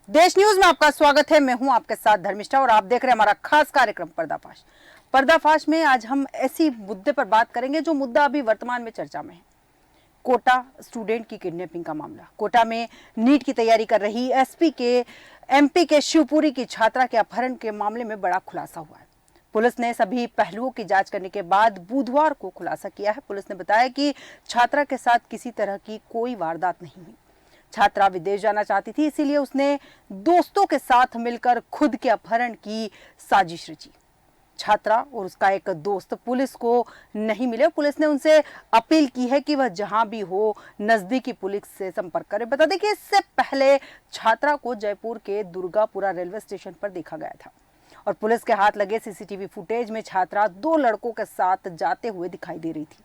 देश न्यूज में आपका स्वागत है। मैं हूं आपके साथ धर्मिष्ठा और आप देख रहे हैं हमारा खास कार्यक्रम पर्दाफाश। पर्दाफाश में आज हम ऐसी मुद्दे पर बात करेंगे जो मुद्दा अभी वर्तमान में चर्चा में है। कोटा स्टूडेंट की किडनैपिंग का मामला। कोटा में नीट की तैयारी कर रही एमपी के शिवपुरी की छात्रा के अपहरण के मामले में बड़ा खुलासा हुआ है। पुलिस ने सभी पहलुओं की जांच करने के बाद बुधवार को खुलासा किया है। पुलिस ने बताया कि छात्रा के साथ किसी तरह की कोई वारदात नहीं हुई। छात्रा विदेश जाना चाहती थी, इसीलिए उसने दोस्तों के साथ मिलकर खुद के अपहरण की साजिश रची। छात्रा और उसका एक दोस्त पुलिस को नहीं मिले। पुलिस ने उनसे अपील की है कि वह जहां भी हो नजदीकी पुलिस से संपर्क करें। बता दें कि इससे पहले छात्रा को जयपुर के दुर्गापुरा रेलवे स्टेशन पर देखा गया था और पुलिस के हाथ लगे सीसीटीवी फुटेज में छात्रा 2 लड़कों के साथ जाते हुए दिखाई दे रही थी।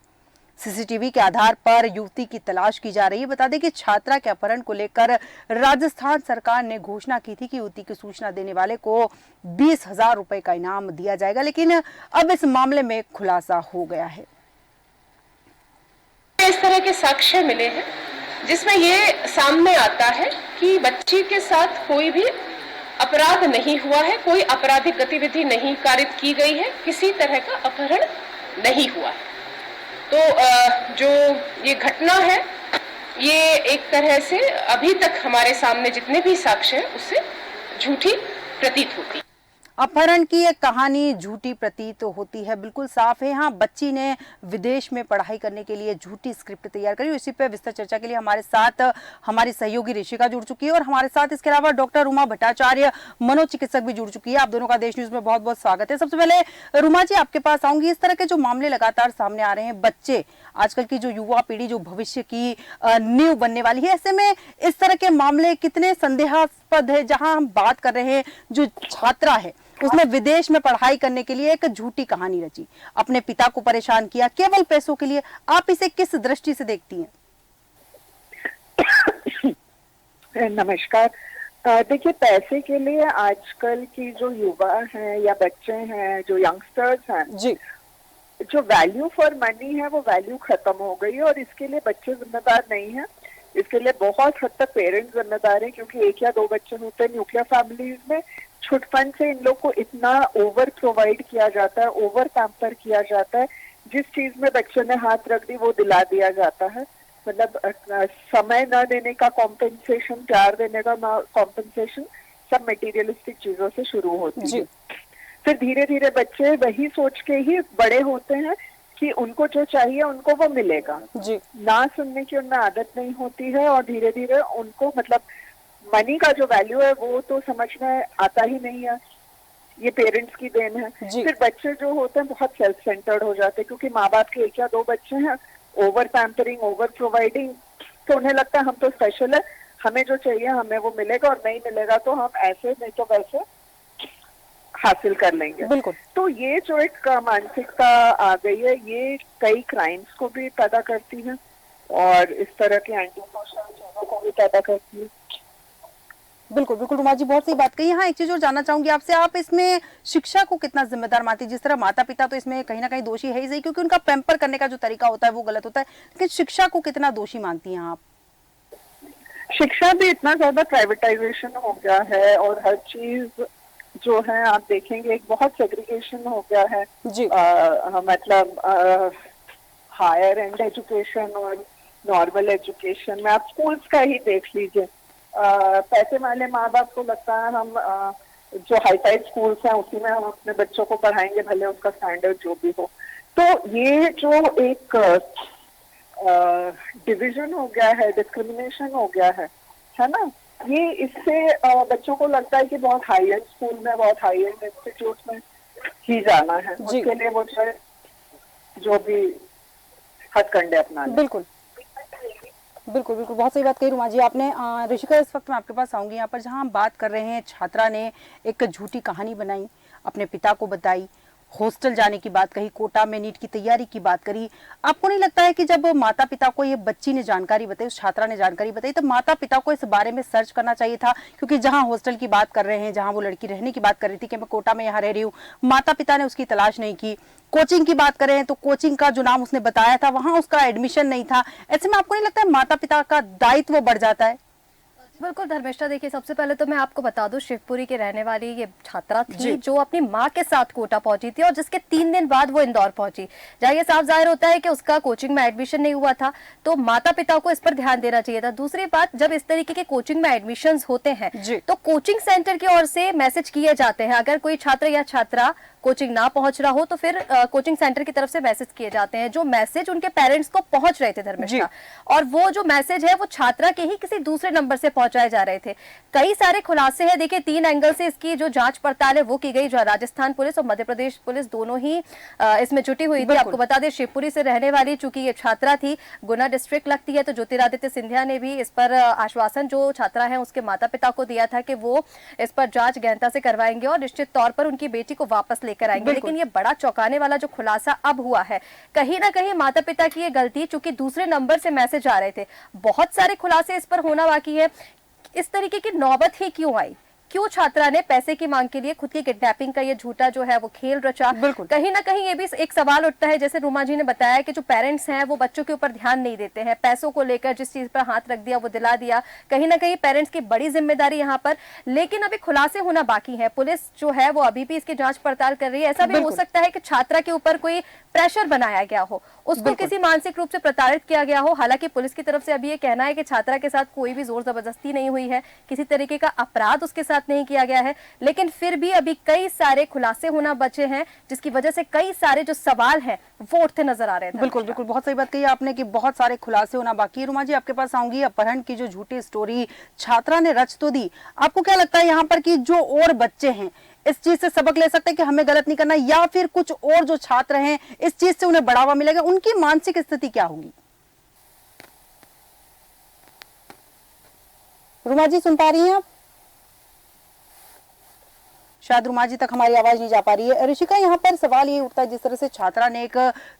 सीसीटीवी के आधार पर युवती की तलाश की जा रही है। बता दें कि छात्रा के अपहरण को लेकर राजस्थान सरकार ने घोषणा की थी कि युवती की सूचना देने वाले को 20,000 रुपए का इनाम दिया जाएगा, लेकिन अब इस मामले में खुलासा हो गया है। इस तरह के साक्ष्य मिले हैं जिसमें ये सामने आता है कि बच्ची के साथ कोई भी अपराध नहीं हुआ है, कोई आपराधिक गतिविधि नहीं कारित की गई है, किसी तरह का अपहरण नहीं हुआ है। तो जो ये घटना है ये एक तरह से अभी तक हमारे सामने जितने भी साक्ष्य हैं उससे झूठी प्रतीत होती है। अपहरण की एक कहानी झूठी प्रतीत होती है, बिल्कुल साफ है। हाँ, बच्ची ने विदेश में पढ़ाई करने के लिए झूठी स्क्रिप्ट तैयार करी। इसी पे विस्तार चर्चा के लिए हमारे साथ हमारी सहयोगी ऋषिका जुड़ चुकी है और हमारे साथ इसके अलावा डॉक्टर रुमा भट्टाचार्य मनोचिकित्सक भी जुड़ चुकी है। आप दोनों का देश न्यूज में बहुत बहुत स्वागत है। सबसे पहले रुमा जी आपके पास आऊंगी। इस तरह के जो मामले लगातार सामने आ रहे हैं, बच्चे आजकल की जो युवा पीढ़ी जो भविष्य की नींव बनने वाली है, ऐसे में इस तरह के मामले कितने संदेहास्पद है। जहां हम बात कर रहे हैं, जो छात्रा है उसने विदेश में पढ़ाई करने के लिए एक झूठी कहानी रची, अपने पिता को परेशान किया केवल पैसों के लिए। आप इसे किस दृष्टि से देखती हैं? नमस्कार। देखिए, पैसे के लिए आजकल की जो युवा हैं या बच्चे हैं, जो यंगस्टर्स हैं जी, जो वैल्यू फॉर मनी है वो वैल्यू खत्म हो गई है और इसके लिए बच्चे जिम्मेदार नहीं है। इसके लिए बहुत हद तक पेरेंट्स जिम्मेदार हैं, क्योंकि 1 या 2 बच्चे होते हैं न्यूक्लियर फैमिलीज में। छुटपन से इन लोग को इतना ओवर प्रोवाइड किया जाता है, ओवर पैम्पर किया जाता है, जिस चीज में बच्चे ने हाथ रख दी वो दिला दिया जाता है। मतलब समय न देने का कॉम्पेंसेशन, प्यार देने का कॉम्पेंसेशन, सब मटेरियलिस्टिक चीजों से शुरू होती है। फिर धीरे धीरे बच्चे वही सोच के ही बड़े होते हैं कि उनको जो चाहिए उनको वो मिलेगा जी। ना सुनने की उनमें आदत नहीं होती है और धीरे धीरे उनको मतलब मनी का जो वैल्यू है वो तो समझ में आता ही नहीं है। ये पेरेंट्स की देन है। फिर बच्चे जो होते हैं बहुत सेल्फ सेंटर्ड हो जाते हैं, क्योंकि माँ बाप के 1 या 2 बच्चे हैं, ओवर पैम्परिंग, ओवर प्रोवाइडिंग, तो उन्हें लगता है हम तो स्पेशल है, हमें जो चाहिए हमें वो मिलेगा और नहीं मिलेगा तो हम ऐसे नहीं तो वैसे हासिल कर लेंगे। बिल्कुल। तो ये जो एक मानसिकता आ गई है, ये कई क्राइम्स को भी पैदा करती है और इस तरह की एंटी सोशल चीजों को भी पैदा करती है। बिल्कुल बिल्कुल रुमा जी, बहुत सही बात कही। हाँ, एक चीज और जानना चाहूंगी आपसे, आप इसमें शिक्षा को कितना जिम्मेदार मानती है? जिस तरह माता पिता तो इसमें कहीं ना कहीं दोषी है ही सही, क्योंकि उनका पैम्पर करने का जो तरीका होता है वो गलत होता है, लेकिन शिक्षा को कितना दोषी मानती हैं आप? शिक्षा भी इतना ज्यादा प्राइवेटाइजेशन हो गया है और हर चीज जो है आप देखेंगे एक बहुत सेग्रीगेशन हो गया है जी। मतलब हायर एंड एजुकेशन और नॉर्मल एजुकेशन में आप स्कूल्स का ही देख लीजिए। पैसे वाले माँ बाप को लगता है हम जो हाईफाई स्कूल्स हैं उसी में हम अपने बच्चों को पढ़ाएंगे, भले उसका स्टैंडर्ड जो भी हो। तो ये जो एक डिवीजन हो गया है, डिस्क्रिमिनेशन हो गया है ना, ये इससे बच्चों को लगता है कि बहुत हाई एंड स्कूल में, बहुत हाई एंड इंस्टीट्यूट में ही जाना है, उसके लिए वो जो भी हथकंडे अपना लें। बिल्कुल बिल्कुल बिल्कुल, बहुत सही बात कही रुमा जी आपने। ऋषिका, इस वक्त मैं आपके पास आऊंगी यहाँ पर, जहाँ हम बात कर रहे हैं छात्रा ने एक झूठी कहानी बनाई, अपने पिता को बताई, हॉस्टल जाने की बात कही, कोटा में नीट की तैयारी की बात करी। आपको नहीं लगता है कि जब माता पिता को ये बच्ची ने जानकारी बताई, उस छात्रा ने जानकारी बताई, तो माता पिता को इस बारे में सर्च करना चाहिए था? क्योंकि जहां हॉस्टल की बात कर रहे हैं, जहां वो लड़की रहने की बात कर रही थी कि मैं कोटा में यहाँ रह रही हूँ, माता पिता ने उसकी तलाश नहीं की। कोचिंग की बात करें तो कोचिंग का जो नाम उसने बताया था वहां उसका एडमिशन नहीं था। ऐसे में आपको नहीं लगता है माता पिता का दायित्व बढ़ जाता है? बिल्कुल धर्मेष्ठा, देखिए सबसे पहले तो मैं आपको बता दूं, शिवपुरी के रहने वाली ये छात्रा थी जो अपनी मां के साथ कोटा पहुंची थी और जिसके 3 दिन बाद वो इंदौर पहुंची। जहाँ ये साफ जाहिर होता है कि उसका कोचिंग में एडमिशन नहीं हुआ था, तो माता पिता को इस पर ध्यान देना चाहिए था। दूसरी बात, जब इस तरीके के कोचिंग में एडमिशन होते हैं तो कोचिंग सेंटर की ओर से मैसेज किए जाते हैं। अगर कोई छात्र या छात्रा कोचिंग ना पहुंच रहा हो तो फिर कोचिंग सेंटर की तरफ से मैसेज किए जाते हैं, जो मैसेज उनके पेरेंट्स को पहुंच रहे थे धर्मेष्ठा, और वो जो मैसेज है वो छात्रा के ही किसी दूसरे नंबर से पहुंचाए जा रहे थे। कई सारे खुलासे हैं, देखिए 3 एंगल से इसकी जो जांच पड़ताल है वो की गई, जो राजस्थान पुलिस और मध्य प्रदेश पुलिस दोनों ही इसमें जुटी हुई थी। आपको बता दें, शिवपुरी से रहने वाली चूंकि ये छात्रा थी, गुना डिस्ट्रिक्ट लगती है, तो ज्योतिरादित्य सिंधिया ने भी इस पर आश्वासन जो छात्रा है उसके माता पिता को दिया था कि वो इस पर जांच गहनता से करवाएंगे और निश्चित तौर पर उनकी बेटी को वापस लेकर आएंगे। लेकिन ये बड़ा चौंकाने वाला जो खुलासा अब हुआ है, कहीं ना कहीं माता पिता की ये गलती, चूंकि दूसरे नंबर से मैसेज आ रहे थे। बहुत सारे खुलासे इस पर होना बाकी है। इस तरीके की नौबत ही क्यों आई? क्यों छात्रा ने पैसे की मांग के लिए खुद की किडनैपिंग का ये झूठा जो है वो खेल रचा? कहीं ना कहीं ये भी एक सवाल उठता है, जैसे रुमा जी ने बताया कि जो पेरेंट्स हैं वो बच्चों के ऊपर ध्यान नहीं देते हैं, पैसों को लेकर जिस चीज पर हाथ रख दिया वो दिला दिया, कहीं ना कहीं पेरेंट्स की बड़ी जिम्मेदारी यहाँ पर। लेकिन अभी खुलासे होना बाकी है, पुलिस जो है वो अभी भी इसकी जांच पड़ताल कर रही है। ऐसा भी हो सकता है कि छात्रा के ऊपर कोई प्रेशर बनाया गया हो, उसको किसी मानसिक रूप से प्रताड़ित किया गया हो। हालांकि पुलिस की तरफ से अभी ये कहना है कि छात्रा के साथ कोई भी जोर जबरदस्ती नहीं हुई है, किसी तरीके का अपराध उसके साथ नहीं किया गया है, लेकिन फिर भी अभी कई सारे खुलासे होना बचे हैं, जिसकी वजह से कई सारे जो सवाल हैं वो उठते नजर आ रहे हैं। बिल्कुल बिल्कुल, बहुत सही बात कही आपने कि बहुत सारे खुलासे होना बाकी है। रुमा जी, आपके पास आऊंगी। अपहरण की जो झूठी स्टोरी छात्रा ने रच तो दी, आपको क्या लगता है यहाँ पर कि जो और बच्चे हैं इस चीज से सबक ले सकते हैं कि हमें गलत नहीं करना, या फिर कुछ और जो छात्र हैं इस चीज से उन्हें बढ़ावा मिलेगा, उनकी मानसिक स्थिति क्या होगी? रुमा जी, सुन पा रही हैं आप? शायद रुमा जी तक हमारी आवाज नहीं जा पा रही है। ऋषिका, यहाँ पर सवाल ये उठता है, जिस तरह से छात्रा ने एक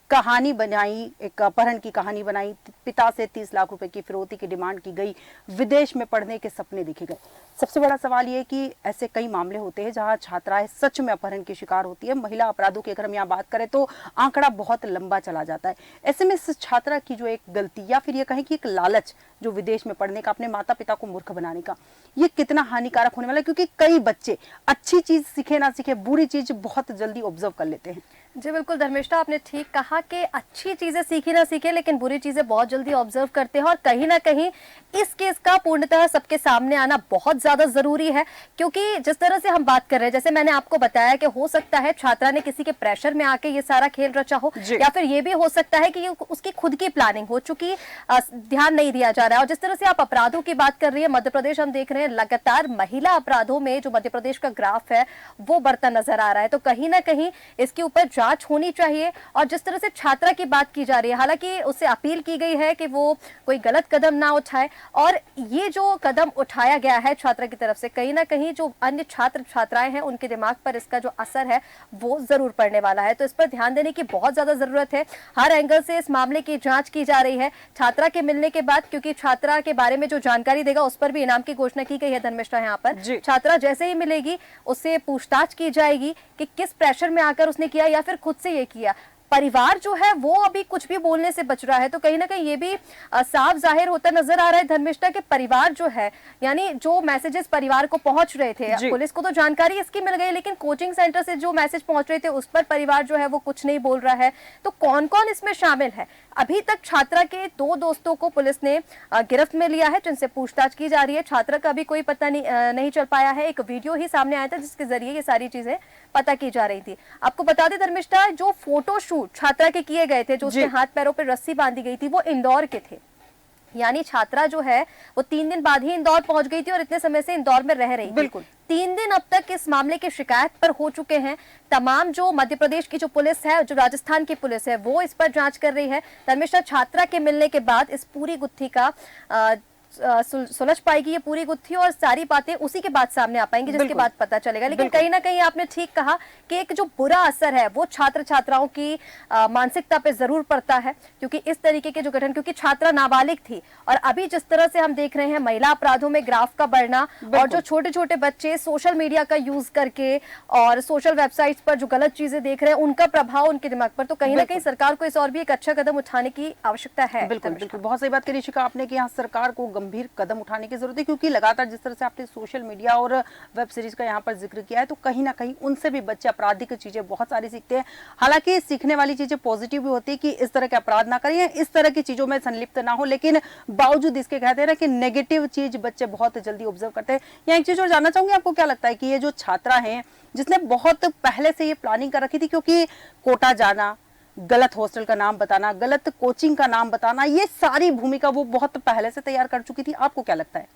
कहानी बनाई, एक अपहरण की कहानी बनाई, पिता से 30 लाख रुपए की फिरौती की डिमांड की गई, विदेश में पढ़ने के सपने देखे गए। सबसे बड़ा सवाल ये कि ऐसे कई मामले होते हैं जहां छात्राएं सच में अपहरण की शिकार होती है। महिला अपराधों की अगर हम यहाँ बात करें तो आंकड़ा बहुत लंबा चला जाता है। ऐसे में इस छात्रा की जो एक गलती या फिर ये कहें कि एक लालच जो विदेश में पढ़ने का, अपने माता पिता को मूर्ख बनाने का, ये कितना हानिकारक होने वाला है? क्योंकि कई बच्चे अच्छी चीज सीखे ना सीखे, बुरी चीज बहुत जल्दी ऑब्जर्व कर लेते हैं। जी बिल्कुल धर्मेष्ठा, आपने ठीक कहा कि अच्छी चीजें सीखी ना सीखे, लेकिन बुरी चीजें बहुत जल्दी ऑब्जर्व करते हैं। और कहीं ना कहीं इस केस का पूर्णतः सबके सामने आना बहुत ज्यादा जरूरी है, क्योंकि जिस तरह से हम बात कर रहे हैं, जैसे मैंने आपको बताया कि हो सकता है छात्रा ने किसी के प्रेशर में आके ये सारा खेल रचा हो, या फिर ये भी हो सकता है कि ये उसकी खुद की प्लानिंग हो, चूंकि ध्यान नहीं दिया जा रहा है। और जिस तरह से आप अपराधों की बात कर रही है, मध्य प्रदेश हम देख रहे हैं लगातार महिला अपराधों में जो मध्य प्रदेश का ग्राफ है वो बढ़ता नजर आ रहा है। तो कहीं ना कहीं इसके ऊपर जांच होनी चाहिए। और जिस तरह से छात्रा की बात की जा रही है, हालांकि उससे अपील की गई है कि वो कोई गलत कदम ना उठाए, और ये जो कदम उठाया गया है छात्रा की तरफ से, कहीं ना कहीं जो अन्य छात्र छात्राएं हैं उनके दिमाग पर इसका जो असर है वो जरूर पड़ने वाला है। तो इस पर ध्यान देने की बहुत ज्यादा जरूरत है। हर एंगल से इस मामले की जांच की जा रही है। छात्रा के मिलने के बाद, क्योंकि छात्रा के बारे में जो जानकारी देगा उस पर भी इनाम की घोषणा की गई है धर्मेष्ठा। यहाँ पर छात्रा जैसे ही मिलेगी उससे पूछताछ की जाएगी कि किस प्रेशर में आकर उसने किया या फिर खुद से ये किया। परिवार जो है वो अभी कुछ भी बोलने से बच रहा है, तो कहीं ना कहीं ये भी साफ जाहिर होता नजर आ रहा है धर्मेष्ठा के परिवार जो है, यानी जो मैसेजेस परिवार को पहुंच रहे थे, पुलिस को तो जानकारी इसकी मिल गई, लेकिन कोचिंग सेंटर से जो मैसेज पहुंच रहे थे उस पर परिवार जो है वो कुछ नहीं बोल रहा है। तो कौन कौन इसमें शामिल है? अभी तक छात्रा के 2 दोस्तों को पुलिस ने गिरफ्त में लिया है, जिनसे पूछताछ की जा रही है। छात्रा का भी कोई पता नहीं चल पाया है। एक वीडियो ही सामने आया था जिसके जरिए ये सारी चीजें पता की जा रही थी। आपको बता दें धर्मेष्ठा, जो फोटो शूट छात्रा के किए गए थे, जो उसके हाथ पैरों पर रस्सी बांधी गई थी, वो इंदौर के थे। यानी छात्रा जो है वो 3 दिन बाद ही इंदौर पहुंच गई थी और इतने समय से इंदौर में रह रही थी। बिल्कुल 3 दिन अब तक इस मामले की शिकायत पर हो चुके हैं। तमाम जो मध्य प्रदेश की जो पुलिस है, जो राजस्थान की पुलिस है, वो इस पर जांच कर रही है। धर्मेष्ठा, छात्रा के मिलने के बाद इस पूरी गुत्थी का सुलझ पाएगी ये पूरी गुत्थी, और सारी बातें उसी के बाद सामने आ पाएंगी, जिसके बाद पता चलेगा। लेकिन कहीं ना कहीं आपने ठीक कहा कि एक जो बुरा असर है वो छात्र छात्राओं की मानसिकता पे जरूर पड़ता है, क्योंकि इस तरीके के जो गठन, क्योंकि छात्रा नाबालिग थी, और अभी जिस तरह से हम देख रहे हैं महिला अपराधों में ग्राफ का बढ़ना, और जो छोटे छोटे बच्चे सोशल मीडिया का यूज करके और सोशल वेबसाइट्स पर जो गलत चीजें देख रहे हैं, उनका प्रभाव उनके दिमाग पर, तो कहीं ना कहीं सरकार को इस और भी एक अच्छा कदम उठाने की आवश्यकता है। बिल्कुल बिल्कुल, बहुत सही बात करी ऋषिका आपने कि यहाँ सरकार को गंभीर कदम उठाने की जरूरत है, क्योंकि लगातार जिस तरह से आपने सोशल मीडिया और वेब सीरीज का यहाँ पर जिक्र किया है, तो कहीं ना कहीं उनसे भी बच्चे आपराधिक चीजें बहुत सारी सीखते हैं। हालांकि सीखने वाली चीजें पॉजिटिव भी होती है कि इस तरह के अपराध ना करें, इस तरह की चीजों में संलिप्त ना हो, लेकिन बावजूद इसके कहते हैं ना कि नेगेटिव चीज बच्चे बहुत जल्दी ऑब्जर्व करते हैं। यहाँ एक चीज और जानना चाहूंगी, आपको क्या लगता है कि ये जो छात्रा है जिसने बहुत पहले से ये प्लानिंग कर रखी थी, क्योंकि कोटा जाना, गलत हॉस्टल का नाम बताना, गलत कोचिंग का नाम बताना, ये सारी भूमिका वो बहुत पहले से तैयार कर चुकी थी, आपको क्या लगता है?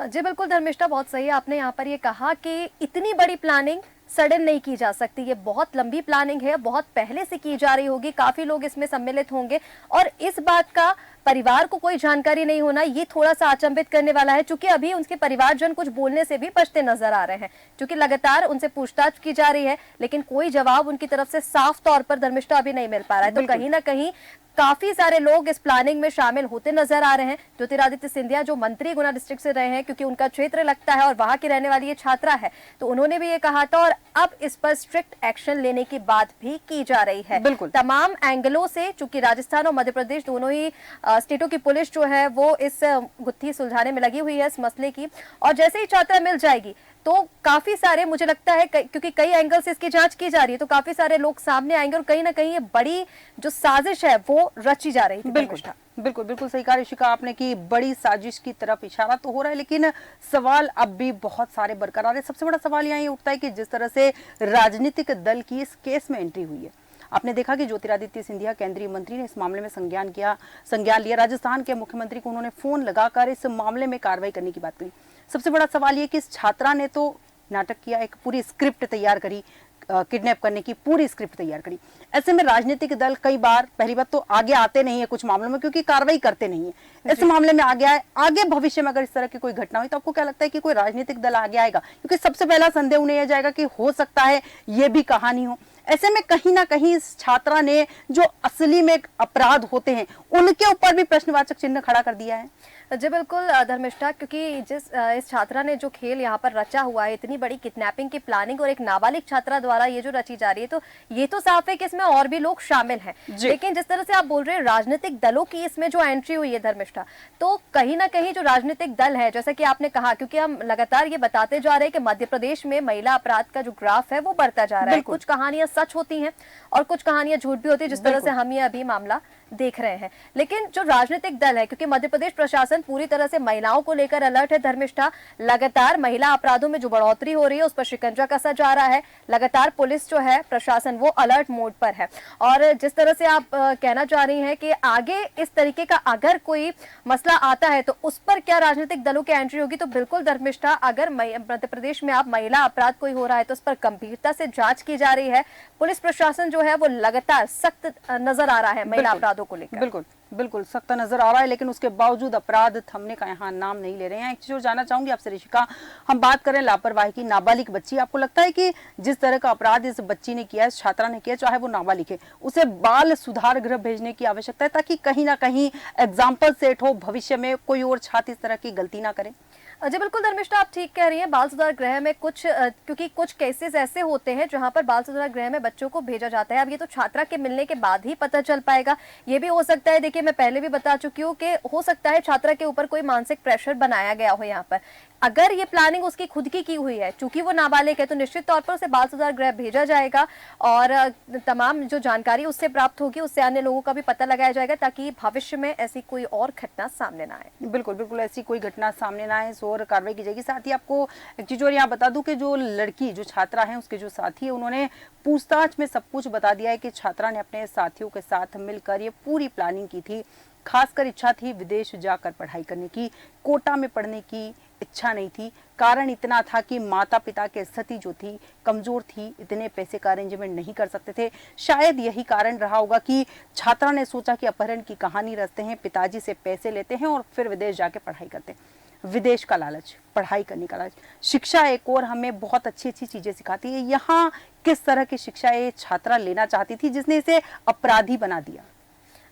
जी बिल्कुल धर्मिष्ठा, बहुत सही आपने यहाँ पर ये कहा कि इतनी बड़ी प्लानिंग सडन नहीं की जा सकती, ये बहुत लंबी प्लानिंग है, बहुत पहले से की जा रही होगी, काफी लोग इसमें सम्मिलित होंगे और इस बात का परिवार को कोई जानकारी नहीं होना ये थोड़ा सा अचंभित करने वाला है, क्योंकि अभी उनके परिवारजन कुछ बोलने से भी बचते नजर आ रहे हैं, क्योंकि लगातार उनसे पूछताछ की जा रही है लेकिन कोई जवाब उनकी तरफ से साफ तौर पर धर्मिष्ठा अभी नहीं मिल पा रहा है। तो कहीं ना कहीं काफी सारे लोग इस प्लानिंग में शामिल होते नजर आ रहे हैं। ज्योतिरादित्य सिंधिया जो मंत्री गुना डिस्ट्रिक्ट से रहे हैं, क्योंकि उनका क्षेत्र लगता है और वहां की रहने वाली ये छात्रा है, तो उन्होंने भी ये कहा था और अब इस पर स्ट्रिक्ट एक्शन लेने की बात भी की जा रही है। बिल्कुल तमाम एंगलों से, चूंकि राजस्थान और मध्य प्रदेश दोनों ही स्टेटों की पुलिस जो है वो इस गुत्थी सुलझाने में लगी हुई है इस मसले की, और जैसे ही छात्रा मिल जाएगी तो काफी सारे, मुझे लगता है क्योंकि कई एंगल से इसकी जांच की जा रही है, तो काफी सारे लोग सामने आएंगे और कहीं ना कहीं ये बड़ी जो साजिश है वो रची जा रही है। बिल्कुल बिल्कुल सही कहा ऋषिका आपने कि बड़ी साजिश की तरफ इशारा तो हो रहा है, लेकिन सवाल अब भी बहुत सारे बरकरार है। सबसे बड़ा सवाल यहाँ ये उठता है कि जिस तरह से राजनीतिक दल की इस केस में एंट्री हुई है, आपने देखा कि ज्योतिरादित्य सिंधिया केंद्रीय मंत्री ने इस मामले में संज्ञान लिया। राजस्थान के मुख्यमंत्री को उन्होंने फोन लगाकर इस मामले में कार्रवाई करने की बात कही। सबसे बड़ा सवाल ये कि इस छात्रा ने तो नाटक किया, एक पूरी स्क्रिप्ट तैयार करी, किडनैप करने की पूरी स्क्रिप्ट तैयार करी। ऐसे में राजनीतिक दल कई बार, पहली बात तो आगे आते नहीं है कुछ मामलों में, क्योंकि कार्रवाई करते नहीं है। इस मामले में आगे आए, आगे भविष्य में अगर इस तरह की कोई घटना हुई तो आपको क्या लगता है कि कोई राजनीतिक दल आगे आएगा? क्योंकि सबसे पहला संदेह उन्हें यह जाएगा कि हो सकता है ये भी कहानी हो। ऐसे में कहीं ना कहीं इस छात्रा ने जो असली में अपराध होते हैं उनके ऊपर भी प्रश्नवाचक चिन्ह खड़ा कर दिया है। जी बिल्कुल धर्मिष्ठा, क्योंकि इस छात्रा ने जो खेल यहाँ पर रचा हुआ है, इतनी बड़ी किडनैपिंग की प्लानिंग और एक नाबालिग छात्रा द्वारा ये जो रची जा रही है, तो ये तो साफ है कि इसमें और भी लोग शामिल हैं। लेकिन जिस तरह से आप बोल रहे हैं राजनीतिक दलों की इसमें जो एंट्री हुई है धर्मिष्ठा, तो कहीं ना कहीं जो राजनीतिक दल है, जैसा कि आपने कहा, क्योंकि हम लगातार ये बताते जा रहे हैं कि मध्य प्रदेश में महिला अपराध का जो ग्राफ है वो बढ़ता जा रहा है। कुछ कहानियां सच होती हैं और कुछ कहानियां झूठ भी होती है, जिस तरह से हम ये अभी मामला देख रहे हैं। लेकिन जो राजनीतिक दल है, क्योंकि मध्य प्रदेश प्रशासन पूरी तरह से महिलाओं को लेकर अलर्ट है धर्मिष्ठा, लगातार महिला अपराधों में जो बढ़ोतरी हो रही है उस पर शिकंजा कसा जा रहा है, लगातार पुलिस जो है, प्रशासन वो अलर्ट मोड पर है। और जिस तरह से आप कहना चाह रही हैं कि आगे इस तरीके का अगर कोई मसला आता है तो उस पर क्या राजनीतिक दलों की एंट्री होगी, तो बिल्कुल धर्मिष्ठा, अगर मध्य प्रदेश में आप महिला अपराध कोई हो रहा है तो उस पर गंभीरता से जांच की जा रही है। पुलिस प्रशासन जो है वो लगातार सख्त नजर आ रहा है महिला अपराधों को लेकर। बिल्कुल बिल्कुल सख्त नजर आ रहा है, लेकिन उसके बावजूद अपराध थमने का यहाँ नाम नहीं ले रहे हैं। एक चीज और जानना चाहूंगी आपसे ऋषिका, हम बात करें लापरवाही की, नाबालिग बच्ची, आपको लगता है कि जिस तरह का अपराध इस बच्ची ने किया, इस छात्रा ने किया, चाहे वो नाबालिग है, उसे बाल सुधार गृह भेजने की आवश्यकता है, ताकि कहीं ना कहीं एग्जाम्पल सेट हो, भविष्य में कोई और छात्र इस तरह की गलती ना करे? जी बिल्कुल धर्मिष्ठा, आप ठीक कह रही हैं। बाल सुधार गृह में क्योंकि कुछ केसेस ऐसे होते हैं जहां पर बाल सुधार गृह में बच्चों को भेजा जाता है। अब ये तो छात्रा के मिलने के बाद ही पता चल पाएगा। ये भी हो सकता है, देखिए मैं पहले भी बता चुकी हूँ कि हो सकता है छात्रा के ऊपर कोई मानसिक प्रेशर बनाया गया हो। यहाँ पर अगर ये प्लानिंग उसकी खुद की हुई है, चूंकि वो नाबालिग है, तो निश्चित तौर पर उसे बाल सुधार गृह भेजा जाएगा और तमाम जो जानकारी उससे प्राप्त होगी उससे अन्य लोगों का भी पता लगाया जाएगा, ताकि भविष्य में ऐसी कोई और घटना सामने ना आए। बिल्कुल बिल्कुल ऐसी कोई घटना सामने ना आए, और कार्रवाई की जाएगी। साथ ही आपको एक चीज और यहाँ बता दूं कि जो लड़की, जो छात्रा है, उसके जो साथी है, उन्होंने पूछताछ में सब कुछ बता दिया है कि छात्रा ने अपने साथियों के साथ मिलकर ये पूरी प्लानिंग की थी। खासकर इच्छा थी विदेश जाकर पढ़ाई करने की, कोटा में पढ़ने की इच्छा नहीं थी। कारण इतना था कि माता पिता के स्थिति जो थी कमजोर थी, इतने पैसे का अरेंजमेंट नहीं कर सकते थे। शायद यही कारण रहा होगा कि छात्रा ने सोचा कि अपहरण की कहानी रचते हैं, पिताजी से पैसे लेते हैं और फिर विदेश जाके पढ़ाई करते हैं। विदेश का लालच, पढ़ाई करने का लालच। शिक्षा एक और हमें बहुत अच्छी अच्छी चीजें सिखाती है। यहाँ किस तरह की शिक्षा ये छात्रा लेना चाहती थी जिसने इसे अपराधी बना दिया?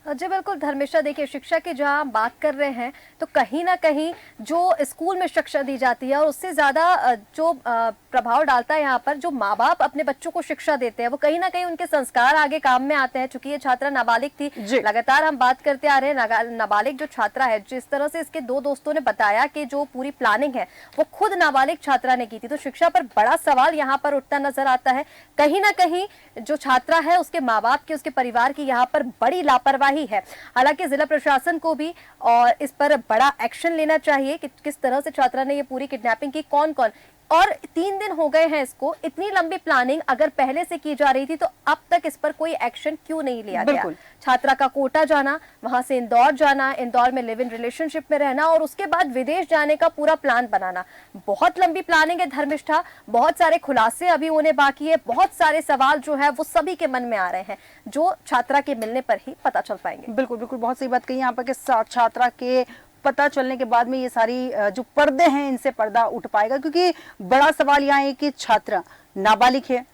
जी बिल्कुल धर्मेशा, देखिए शिक्षा की जहाँ हम बात कर रहे हैं तो कहीं ना कहीं जो स्कूल में शिक्षा दी जाती है और उससे ज़्यादा जो प्रभाव डालता है यहाँ पर जो माँ बाप अपने बच्चों को शिक्षा देते हैं, वो कहीं ना कहीं उनके संस्कार आगे काम में आते हैं। चूंकि ये छात्रा नाबालिग थी, लगातार हम बात करते आ रहे हैं नाबालिग जो छात्रा है, जिस तरह से इसके दो दोस्तों ने बताया कि जो पूरी प्लानिंग है वो खुद नाबालिग छात्रा ने की थी, तो शिक्षा पर बड़ा सवाल यहाँ पर उठता नजर आता है। कहीं ना कहीं जो छात्रा है उसके माँ बाप की, उसके परिवार की यहाँ पर बड़ी लापरवाही है। हालांकि जिला प्रशासन को भी और इस पर बड़ा एक्शन लेना चाहिए कि किस तरह से छात्रा ने ये पूरी किडनैपिंग की, कौन कौन, और 3 दिन हो गए हैं इसको, इतनी लंबी प्लानिंग अगर पहले से की जा रही थी तो अब तक इस पर कोई एक्शन क्यों नहीं लिया गया। छात्रा का कोटा जाना, वहां से इंदौर जाना, इंदौर में लिव इन रिलेशनशिप में रहना और उसके बाद विदेश जाने का पूरा प्लान बनाना, बहुत लंबी प्लानिंग है धर्मिष्ठा। बहुत सारे खुलासे अभी होने बाकी है, बहुत सारे सवाल जो है वो सभी के मन में आ रहे हैं, जो छात्रा के मिलने पर ही पता चल पाएंगे। बिल्कुल बिल्कुल, बहुत सही बात कही यहाँ पर कि छात्रा के पता चलने के बाद में ये सारी जो पर्दे हैं इनसे पर्दा उठ पाएगा, क्योंकि बड़ा सवाल यहाँ है कि छात्रा नाबालिग है,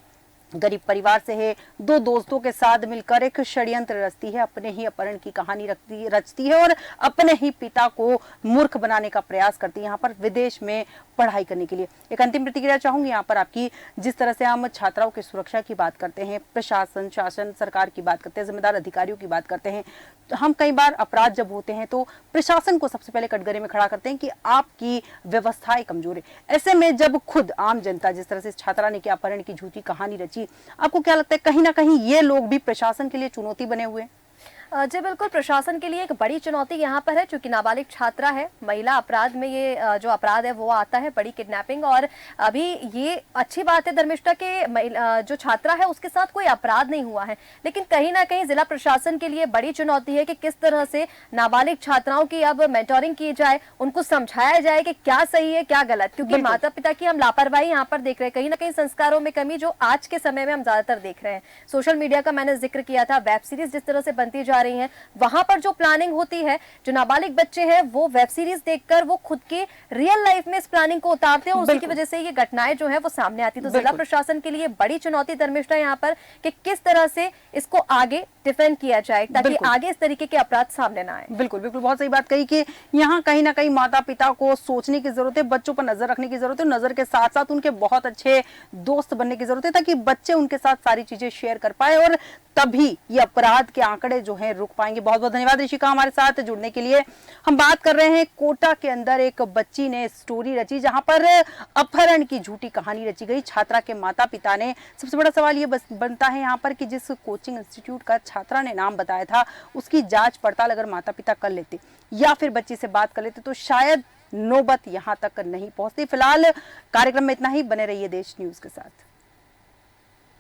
गरीब परिवार से है, 2 दोस्तों के साथ मिलकर एक षड्यंत्र रचती है, अपने ही अपहरण की कहानी रचती है और अपने ही पिता को मूर्ख बनाने का प्रयास करती है यहाँ पर विदेश में पढ़ाई करने के लिए। एक अंतिम प्रतिक्रिया चाहूंगी यहाँ पर आपकी, जिस तरह से हम छात्राओं की सुरक्षा की बात करते हैं, प्रशासन, शासन, सरकार की बात करते हैं, जिम्मेदार अधिकारियों की बात करते हैं, तो हम कई बार अपराध जब होते हैं तो प्रशासन को सबसे पहले कटघरे में खड़ा करते हैं कि आपकी व्यवस्थाएं कमजोर है। ऐसे में जब खुद आम जनता, जिस तरह से छात्रा ने क्या अपहरण की झूठी कहानी रची, आपको क्या लगता है कहीं ना कहीं ये लोग भी प्रशासन के लिए चुनौती बने हुए हैं? जी बिल्कुल, प्रशासन के लिए एक बड़ी चुनौती यहाँ पर है, क्योंकि नाबालिग छात्रा है, महिला अपराध में ये जो अपराध है वो आता है, बड़ी किडनैपिंग। और अभी ये अच्छी बात है धर्मिष्ठा के जो छात्रा है उसके साथ कोई अपराध नहीं हुआ है, लेकिन कहीं ना कहीं जिला प्रशासन के लिए बड़ी चुनौती है कि किस तरह से नाबालिग छात्राओं की अब मेंटोरिंग की जाए, उनको समझाया जाए कि क्या सही है क्या गलत, क्योंकि माता पिता की हम लापरवाही यहाँ पर देख रहे हैं, कहीं ना कहीं संस्कारों में कमी जो आज के समय में हम ज्यादातर देख रहे हैं। सोशल मीडिया का मैंने जिक्र किया था, वेब सीरीज जिस तरह से बनती जा रही हैं, वहां पर जो प्लानिंग होती है, जो नाबालिग बच्चे हैं वो वेब सीरीज देखकर वो खुद के रियल लाइफ में इस प्लानिंग को उतारते हैं और उसी की वजह से ये घटनाएं जो है वो सामने आती है। तो जिला प्रशासन के लिए बड़ी चुनौती धर्मिष्ठा यहाँ पर कि किस तरह से इसको आगे डिफेंड किया जाए ताकि आगे इस तरीके के अपराध सामने ना आए। बिल्कुल बिल्कुल, बहुत सही बात कही कि यहाँ कहीं ना कहीं माता पिता को सोचने की जरूरत है, बच्चों पर नजर रखने की जरूरत है, नजर के साथ साथ उनके बहुत अच्छे दोस्त बनने की जरूरत है ताकि बच्चे उनके साथ सारी चीजें शेयर कर पाए और तभी ये अपराध के आंकड़े जो हैं रुक पाएंगे। बहुत बहुत धन्यवाद ऋषिका हमारे साथ जुड़ने के लिए। हम बात कर रहे हैं कोटा के अंदर एक बच्ची ने स्टोरी रची जहां पर अपहरण की झूठी कहानी रची गई छात्रा के माता पिता ने। सबसे बड़ा सवाल ये बनता है यहाँ पर कि जिस कोचिंग इंस्टीट्यूट का छात्रा ने नाम बताया था उसकी जांच पड़ताल अगर माता पिता कर लेते या फिर बच्ची से बात कर लेते तो शायद नौबत यहाँ तक नहीं पहुंचती। फिलहाल कार्यक्रम में इतना ही, बने रहिए देश न्यूज के साथ।